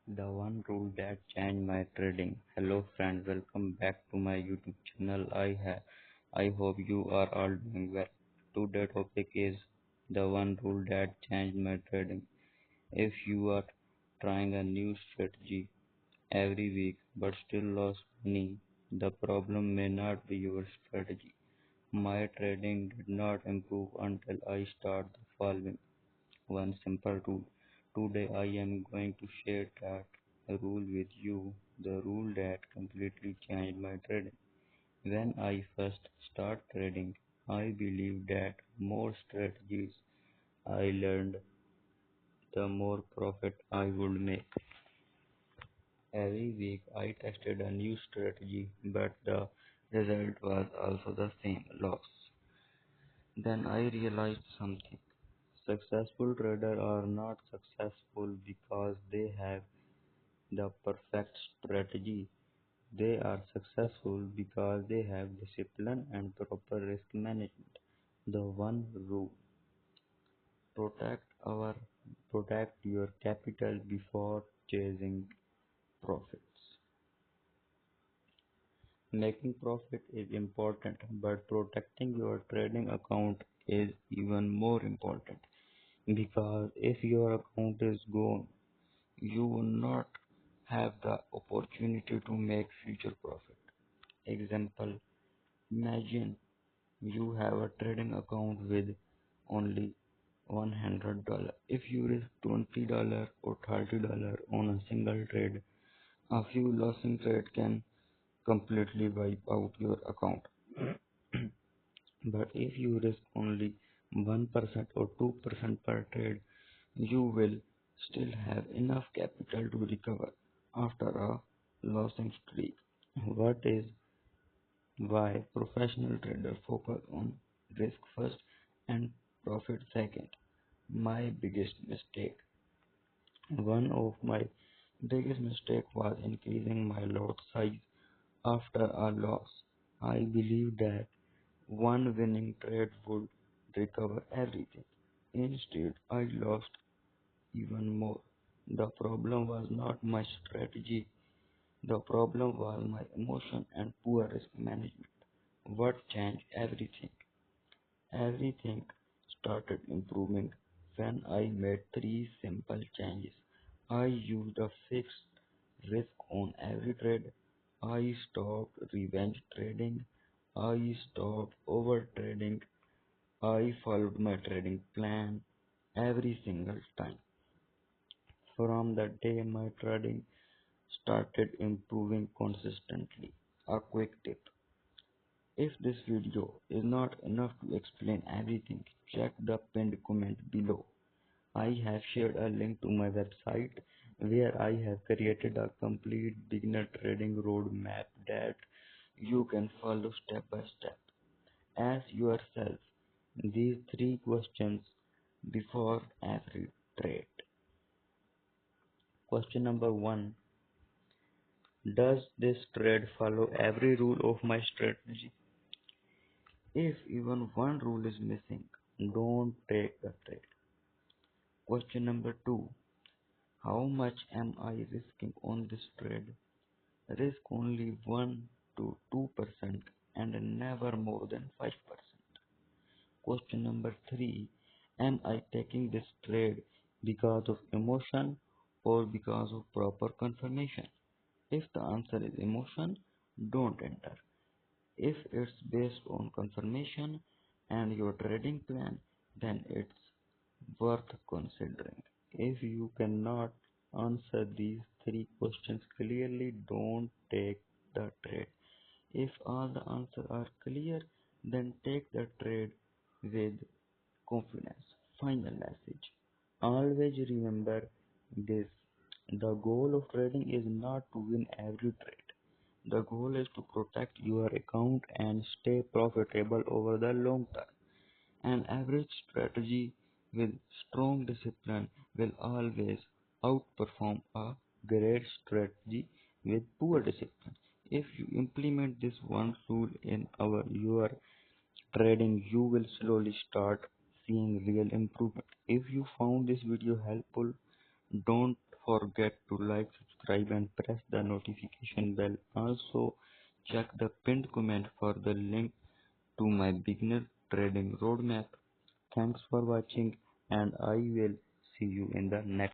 The one rule that changed my trading. Hello friends, welcome back to my YouTube channel. I hope you are all doing well. Today topic is the one rule that changed my trading. If you are trying a new strategy every week but still lost money, the problem may not be your strategy. My trading did not improve until I started the following one simple rule. Today I am going to share that rule with you, the rule that completely changed my trading. When I first started trading, I believed that more strategies I learned, the more profit I would make. Every week I tested a new strategy, but the result was also the same loss. Then I realized something. Successful traders are not successful because they have the perfect strategy. They are successful because they have discipline and proper risk management. The one rule protect our protect your capital before chasing profits. Making profit is important, but protecting your trading account is even more important because if your account is gone, you will not have the opportunity to make future profit. Example, imagine you have a trading account with only $100. If you risk $20 or $30 on a single trade, a few losing trade can completely wipe out your account. But if you risk only 1% or 2% per trade, you will still have enough capital to recover after a losing streak. What is why professional traders focus on risk first and profit second. My biggest mistake. One of my biggest mistake was increasing my lot size after a loss. I believed that one winning trade would recover everything. Instead, I lost even more. The problem was not my strategy, the problem was my emotion and poor risk management. What changed everything? Everything started improving when I made three simple changes. I used a fixed risk on every trade. I stopped revenge trading. I stopped over trading. I followed my trading plan every single time. From the day my trading started improving consistently. A quick tip. If this video is not enough to explain everything, check the pinned comment below. I have shared a link to my website where I have created a complete beginner trading roadmap that you can follow step by step. Ask yourself these three questions before every trade. Question number one. Does this trade follow every rule of my strategy? If even one rule is missing, don't take the trade. Question number two. How much am I risking on this trade? Risk only 1 to 2% and never more than 5%. Question number three. Am I taking this trade because of emotion or because of proper confirmation? If the answer is emotion, don't enter. If it's based on confirmation and your trading plan, then it's worth considering. If you cannot answer these three questions clearly, don't take the trade. If all the answers are clear, then take the trade with confidence. Final message. Always remember this. The goal of trading is not to win every trade. The goal is to protect your account and stay profitable over the long term. An average strategy with strong discipline will always outperform a great strategy with poor discipline. If you implement this one rule in your trading, you will slowly start seeing real improvement. If you found this video helpful, don't forget to like, subscribe and press the notification bell. Also, check the pinned comment for the link to my beginner trading roadmap. Thanks for watching and I will see you in the next